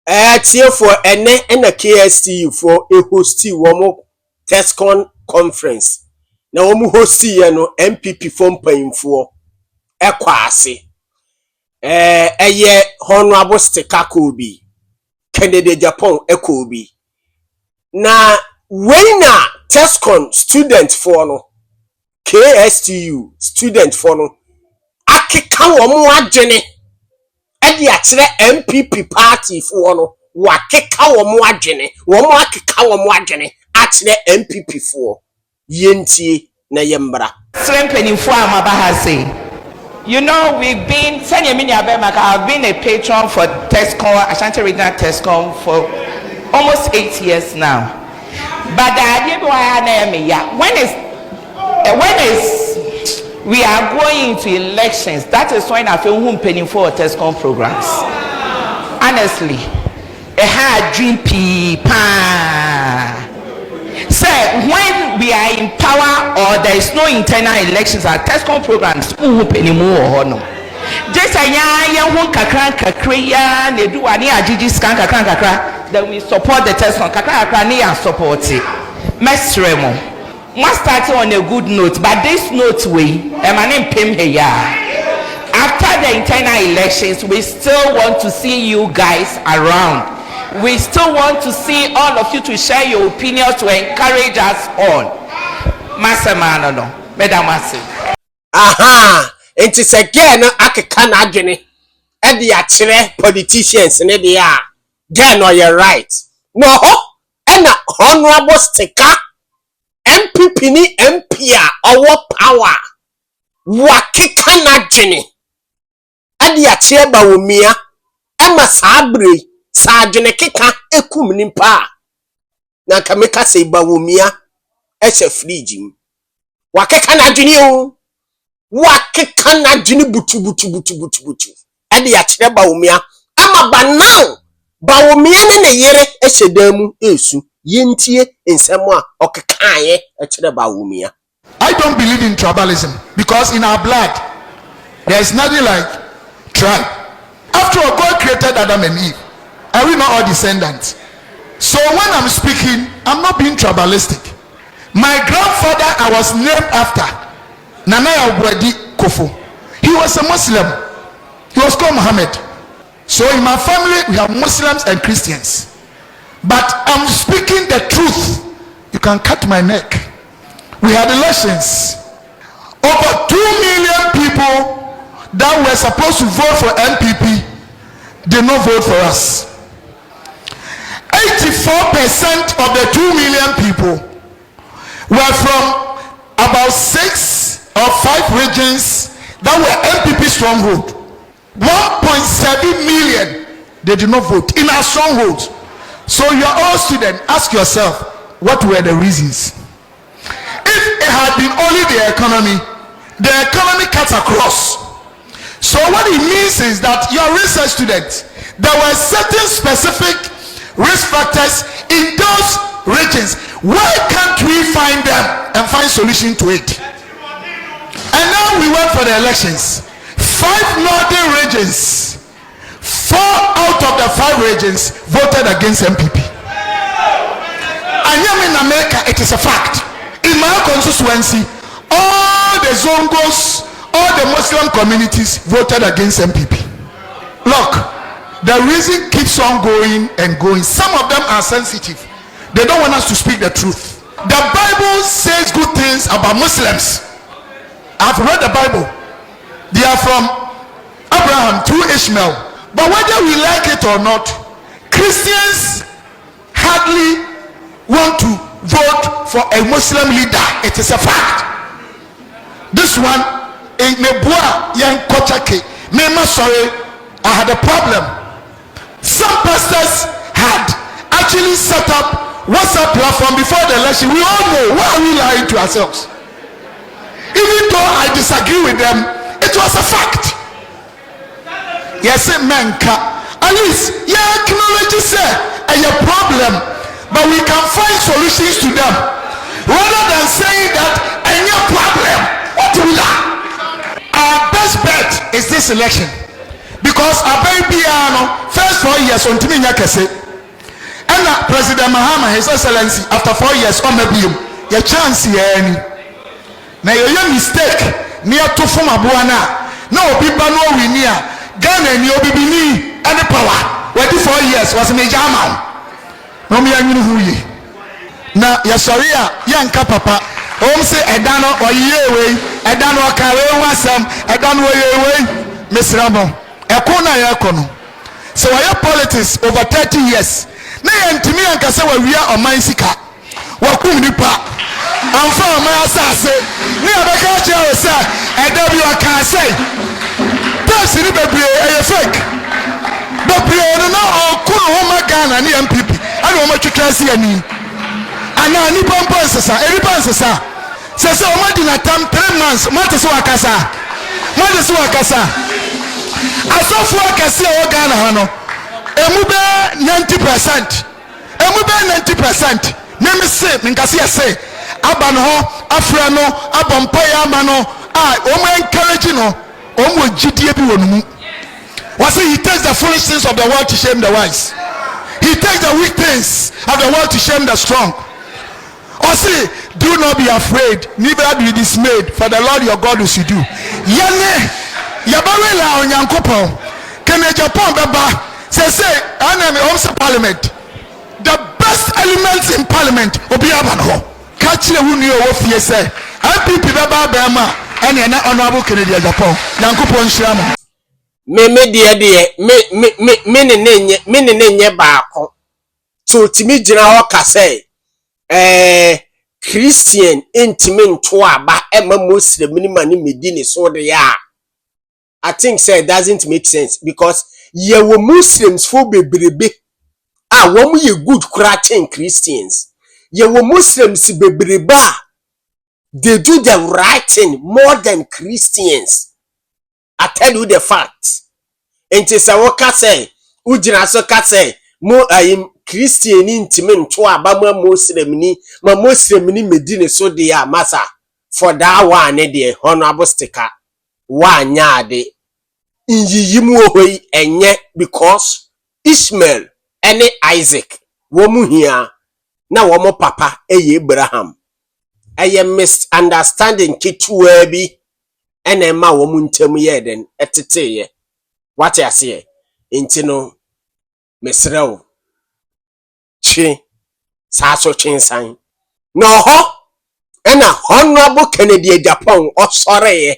Tie for ene na KSTU for a hosti womo Tescon conference. Na womu hosti ye no MPP for mpanyimfo ekwase. Eye honorable sticker Kobi. Candidate Agyapong Kobi. Na when na Tescon student for no KSTU student for no akeka womo adwene edi akire MPP party for no wakeka womo adwene womo akeka womo adwene akire MPP for yentie na yembra strengthening for amabahase. You know, we've been I've been a patron for Tescon, Ashanti Regional Tescon for almost 8 years now. But the idea when we are going into elections, that is when I feel paying for Tescon programs. Honestly, a hard dream so when we are in power or there is no internal elections, our Tescon programs anymore or no. Just then we support the Tescon and support it. Mess Remo. Must start on a good note, but this note way, my name Pim here. After the internal elections, we still want to see you guys around. We still want to see all of you to share your opinions to encourage us on. Masamano no, Madam Masi. Aha, it is again akeka na adwene. E de akire politicians ne de a. Get no you're right. No ho, na honorable sticker MPP ni MP our power. Wakeka na adwene. E de akire ba womia. Ema sabre. Sajene keka ekum nimpa na kameka se bawomia ehye fridge mu wakeka na dwene o wakeka na dwene butu e de ya kire bawomia ama banao bawomia ne yere ehye damu esu yentie ensemo a okekaaye e kire bawomia. I don't believe in tribalism because in our blood there is nothing like tribe. After all, God created Adam and Eve. Are we not all descendants? So when I'm speaking, I'm not being tribalistic. My grandfather, I was named after Nana Obwedi Kofo. He was a Muslim. He was called Muhammad. So in my family, we have Muslims and Christians. But I'm speaking the truth. You can cut my neck. We had elections. Over 2 million people that were supposed to vote for MPP did not vote for us. 84% of the 2 million people were from about 6 or 5 regions that were MPP stronghold. 1.7 million, they did not vote in our strongholds. So you are all students, ask yourself, what were the reasons? If it had been only the economy cuts across. So what it means is that you are research students. There were certain specific risk factors in those regions. Why can't we find them and find solution to it? And now we went for the elections. 5 northern regions, 4 out of the 5 regions voted against MPP. And here in America, it is a fact. In my constituency, all the Zongos, all the Muslim communities voted against MPP. Look, the reason keeps on going and going. Some of them are sensitive. They don't want us to speak the truth. The Bible says good things about Muslims. I've read the Bible. They are from Abraham through Ishmael. But whether we like it or not, Christians hardly want to vote for a Muslim leader. It is a fact. This one, in Nebua, Yan Kochake, Mema, sorry, I had a problem. Some pastors had actually set up WhatsApp platform before the election. We all know, why are we lying to ourselves? Even though I disagree with them, it was a fact. Yes, menka. At least, yeah, technology say a problem, but we can find solutions to them. Rather than saying that any problem, what will that? Our best bet is this election. because ababiano first 4 years on timi nya kese. And President Mahama, His Excellency, after 4 years, on maybe your chance here. Now your mistake near to form Abuana. No people know we near Ghana and you be any power. What 4 years was a major man. No me and you. Now your sorry, young papa. Home say Edano or ye away, Edano carry wasam, Edano away, Miss Ramon, Ekona Yakono. So I have politics over 30 years. Na ntimi ankasa wa wia oman sika wa kum nipa amfa oman asase ni abeka che o se eda bi wa kan say tax ni bebre e fake bebre no na okunu ho magana ni MPP ani o ma twetwa se ani ana ni pompo sesa eri pan sesa sesa o ma di na tam 3 months mate so akasa asofu akase o Ghana ha no emube 90%. Emube 90%. Name say, minkasi say, abano ho, afrano, abompaya mano, omo encourage no, omo jidie bi wonumu. Was he takes the foolish things of the world to shame the wise. He takes the weak things of the world to shame the strong. Or say, do not be afraid, neither be dismayed, for the Lord your God is with you. Yane, yabawe la onyankopon, kene Agyapong beba. Say, I'm also parliament. The best elements in parliament will be abano. Catch the who knew what you say. MPP Baba Bama and an honorable Canadian Agyapong. Yankupon Shama. Me dear, me bako. To Timmy General Cassay. Christian intimate toa ba Emma Muslim minimum medini so they are. I think say it doesn't make sense because ye were Muslims for bebrebe. Womu ye good Christian Christians. Ye were Muslims bebreba. They do the right thing more than Christians. I tell you the fact. And it's a waka say, Ujina so say, mo Christian intimate to abama Muslim ni, ma Muslim ni medine so they are massa. For that one, the honorable sticker. One yard. Inyiyimu ohoi enye because Ishmael ene Isaac womu hia na womo papa eye Abraham eye misunderstanding ketuwa bi ene ma womu ntem ye den eteteye wate ase enti no mesrew chi saso chinsan no ho ena honorable Kennedy Agyapong osoreye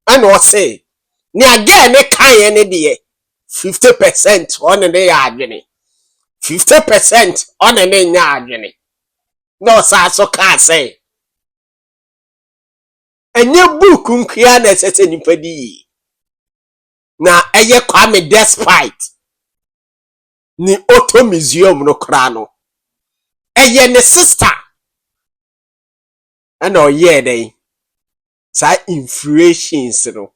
and o say ni again ne kan ne de 50% on ne ya adwene 50% on ne nya adwene no sa so ka say enye book nkia na sese nipadi na eye Kwame despite ni auto museum no kra no eye ne sister and o ye dey sa influences no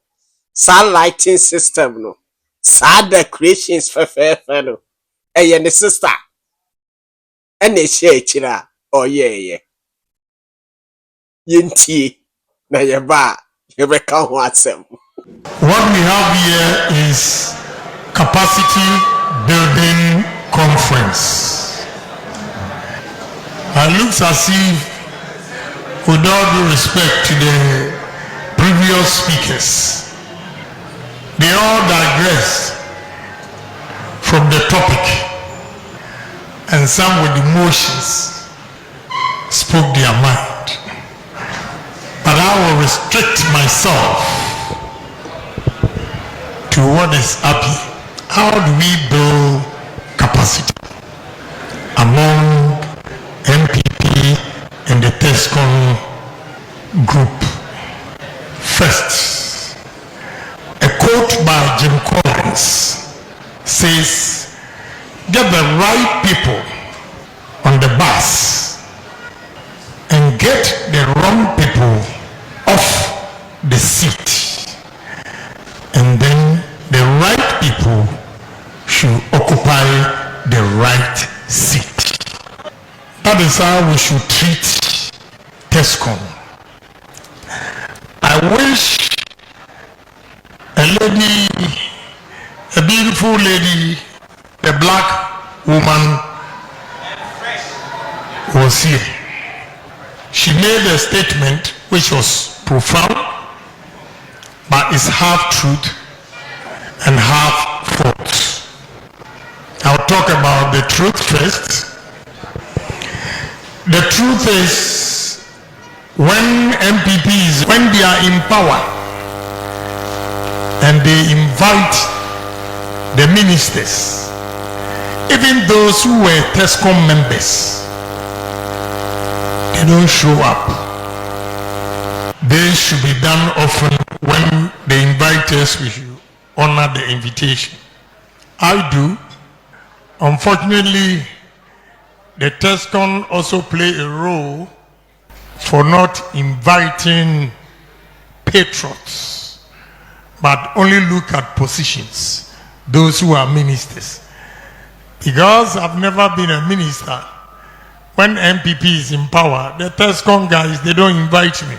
sa lighting system no sa decorations fefe no eye ne sister ene share chira o ye yentie na ye ba ye be ka ho asem. What we have here is capacity building conference. It looks as if, with all due respect to the previous speakers, they all digressed from the topic, and some with emotions spoke their mind. But I will restrict myself to what is happening. How do we build capacity among MPP and the Tescon group? First, a quote by Jim Collins says, get the right people on the bus and get the wrong people off the seat, and then the right people should occupy the right seat. That is how we should treat Tescon. I wish a lady beautiful lady, the black woman, was here. She made a statement which was profound, but is half truth and half false. I'll talk about the truth first. The truth is, when MPPs, when they are in power and they invite the ministers, even those who were Tescon members, they don't show up. They should be done often. When they invite us, we should honor the invitation. I do. Unfortunately, the Tescon also play a role for not inviting patriots, but only look at positions, those who are ministers. Because I've never been a minister, when MPP is in power, the Tescon guys, they don't invite me.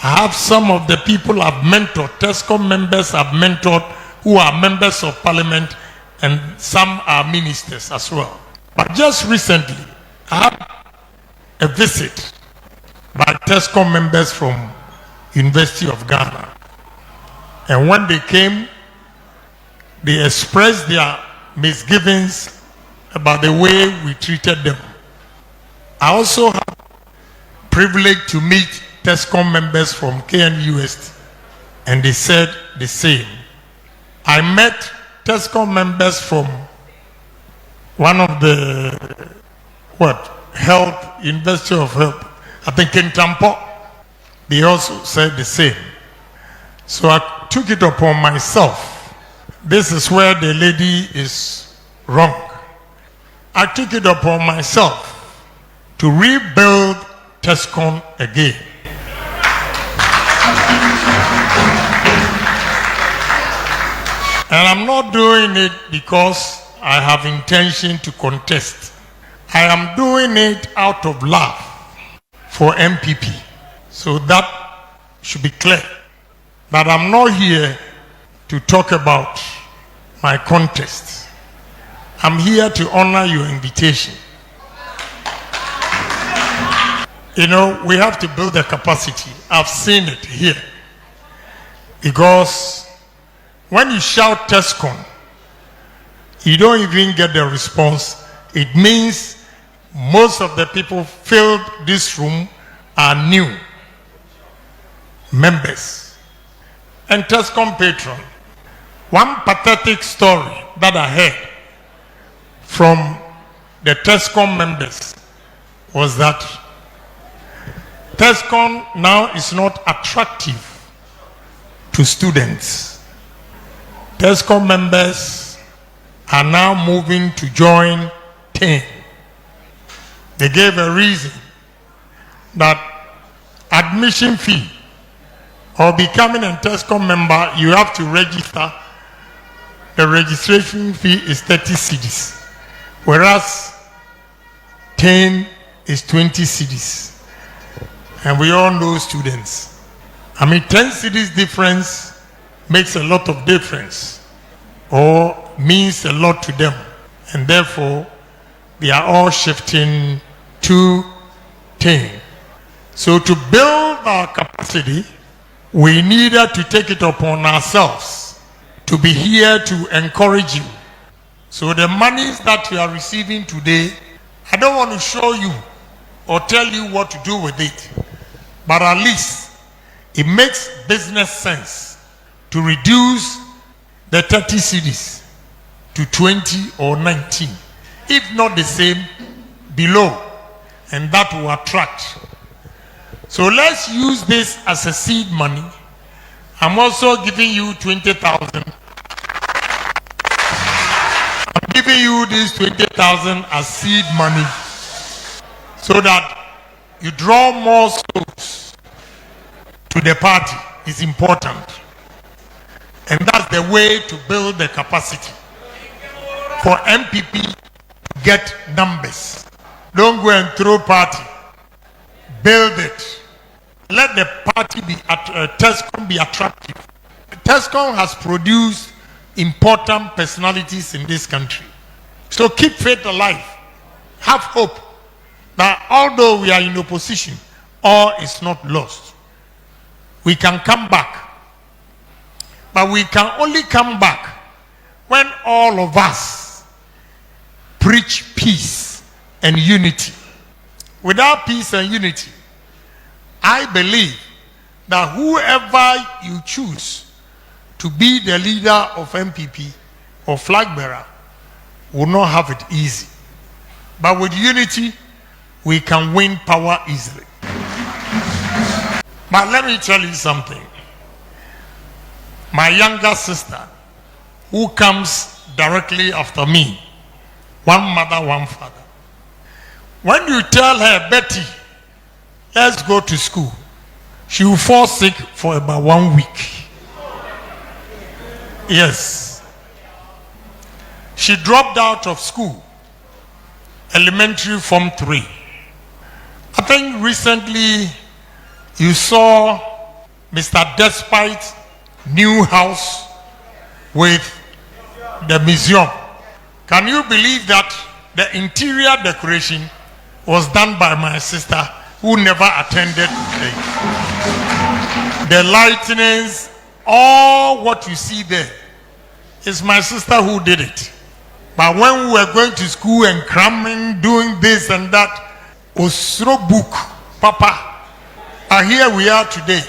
I have some of the people I've mentored, Tescon members I've mentored, who are members of parliament, and some are ministers as well. But just recently, I had a visit by Tescon members from University of Ghana. And when they came, they expressed their misgivings about the way we treated them. I also have privilege to meet Tescon members from KNUST, and they said the same. I met Tescon members from one of the University of Health, I think in Tampo. They also said the same. So I took it upon myself. This is where the lady is wrong. I took it upon myself to rebuild Tescon again. And I'm not doing it because I have intention to contest. I am doing it out of love for MPP. So that should be clear. That I'm not here to talk about my contest. I'm here to honor your invitation. You know, we have to build the capacity. I've seen it here. Because when you shout Tescon, you don't even get the response. It means most of the people filled this room are new members. And Tescon patron, one pathetic story that I heard from the Tescon members was that Tescon now is not attractive to students. Tescon members are now moving to join 10. They gave a reason that admission fee or becoming a Tescon member, you have to register. The registration fee is 30 cedis, whereas 10 is 20 cedis. And we all know students. I mean, 10 cedis difference makes a lot of difference or means a lot to them. And therefore, they are all shifting to 10. So to build our capacity, we needed to take it upon ourselves to be here to encourage you. So the monies that you are receiving today, I don't want to show you or tell you what to do with it. But at least it makes business sense to reduce the 30 cedis to 20 or 19, if not the same, below, and that will attract. So let's use this as a seed money. I'm also giving you 20,000. I'm giving you this 20,000 as seed money so that you draw more souls to the party. Is important. And that's the way to build the capacity for MPP to get numbers. Don't go and throw party. Build it. Let the party be Tescon be attractive. Tescon has produced important personalities in this country. So keep faith alive. Have hope that although we are in opposition, all is not lost. We can come back. But we can only come back when all of us preach peace and unity. Without peace and unity, I believe that whoever you choose to be the leader of MPP or flag bearer will not have it easy. But with unity, we can win power easily. But let me tell you something. My younger sister, who comes directly after me, one mother, one father. When you tell her, Betty, let's go to school, she will fall sick for about 1 week. Yes. She dropped out of school, elementary form 3. I think recently you saw Mr. Despite's new house with the museum. Can you believe that the interior decoration was done by my sister, who never attended the lightnings? All what you see there is my sister who did it. But when we were going to school and cramming, doing this and that, Osro book, Papa. And here we are today.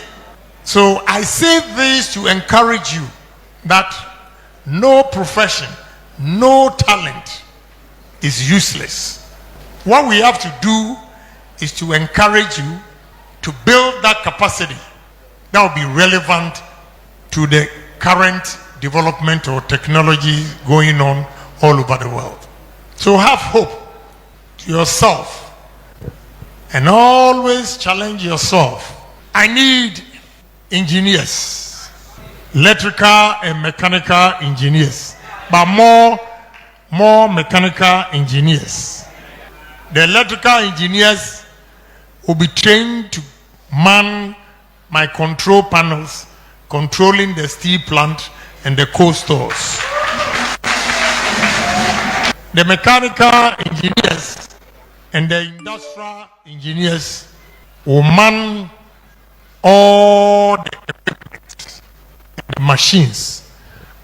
So I say this to encourage you that no profession, no talent is useless. What we have to do is to encourage you to build that capacity that will be relevant to the current development or technology going on all over the world. So have hope to yourself and always challenge yourself. I need engineers, electrical and mechanical engineers, but more mechanical engineers. The electrical engineers will be trained to man my control panels, controlling the steel plant and the coal stores. The mechanical engineers and the industrial engineers will man all the equipment, the machines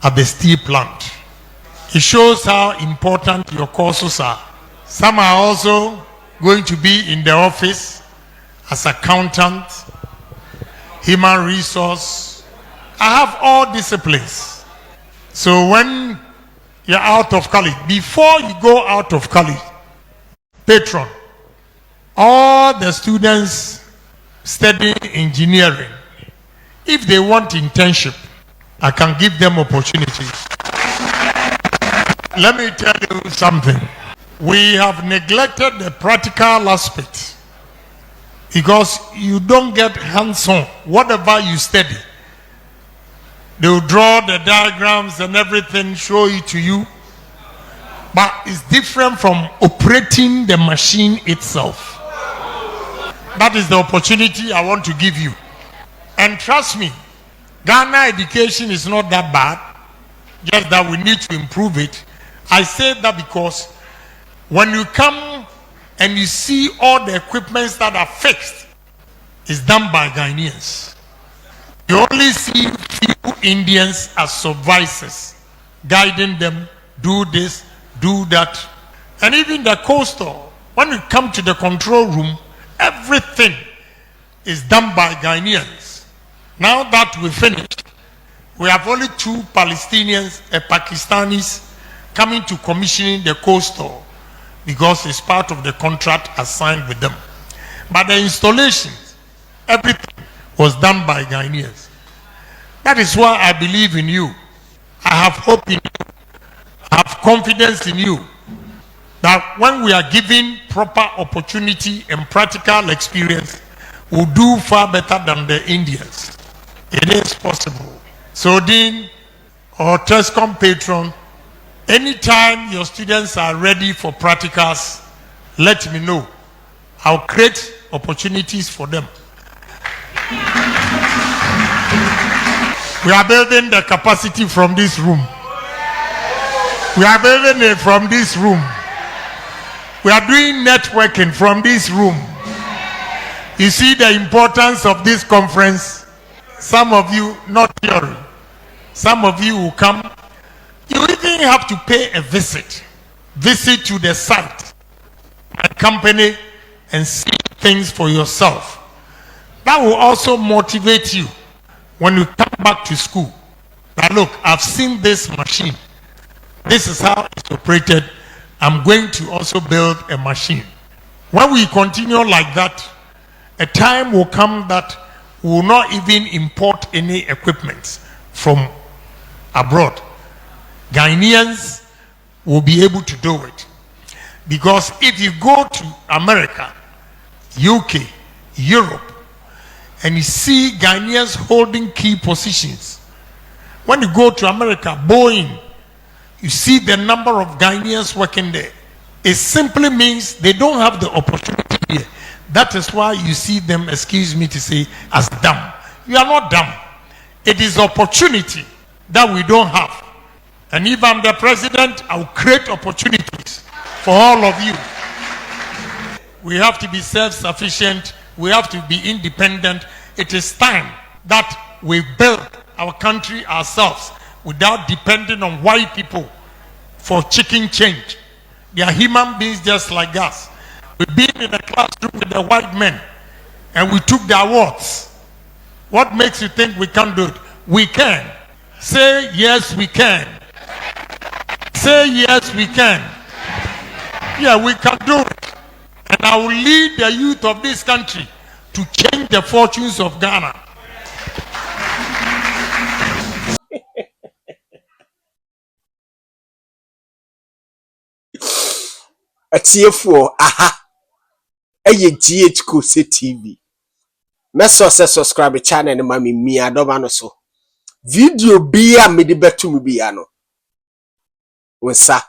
at the steel plant. It shows how important your courses are. Some are also going to be in the office as accountant, human resource. I have all disciplines. So when you're out of college, before you go out of college, patron, all the students studying engineering, if they want internship, I can give them opportunities. Let me tell you something. We have neglected the practical aspect because you don't get hands-on. Whatever you study, they will draw the diagrams and everything, show it to you. But it's different from operating the machine itself. That is the opportunity I want to give you. And trust me, Ghana education is not that bad, just that we need to improve it. I say that because when you come and you see all the equipments that are fixed, it's done by Ghanaians. You only see few Indians as supervisors, guiding them, do this, do that. And even the coastal, when you come to the control room, everything is done by Ghanaians. Now that we finished, we have only 2 Palestinians and Pakistanis coming to commissioning the coastal because it's part of the contract assigned with them. But the installations, everything was done by Ghanaians. That is why I believe in you. I have hope in you. I have confidence in you that when we are given proper opportunity and practical experience, we'll do far better than the Indians. It is possible. So Dean or Tescon patron, anytime your students are ready for practicals, let me know. I'll create opportunities for them. We are building the capacity from this room. We are building it from this room. We are doing networking from this room. You see the importance of this conference. Some of you, not theory, some of you will come. You even have to pay a visit to the site and company and see things for yourself. That will also motivate you when you come back to school. Now look, I've seen this machine. This is how it's operated. I'm going to also build a machine. When we continue like that, a time will come that we will not even import any equipment from abroad. Ghanaians will be able to do it. Because if you go to America, UK, Europe, and you see Ghanaians holding key positions, when you go to America, Boeing, you see the number of Ghanaians working there. It simply means they don't have the opportunity here. That is why you see them, excuse me to say, as dumb. You are not dumb. It is opportunity that we don't have. And if I'm the president, I will create opportunities for all of you. We have to be self-sufficient. We have to be independent. It is time that we build our country ourselves without depending on white people for chicken change. They are human beings just like us. We've been in a classroom with the white men and we took the awards. What makes you think we can't do it? We can. Say yes, we can. Say yes, we can. Yeah, we can do it. And I will lead the youth of this country to change the fortunes of Ghana. Atiefo, aha. Eye GH TV. Meso se subscribe channel ni mami mi adoba no so. Video biya me de betu mu biya no. Wonsa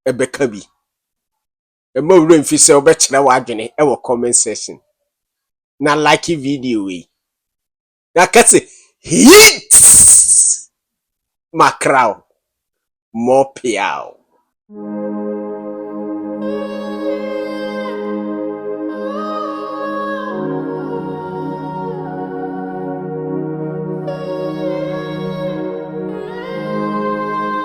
ebeka bi. E ma wura mfi se obekire wa adwene e wo comment section. Na like video we. Na kase hit Macrao more piao.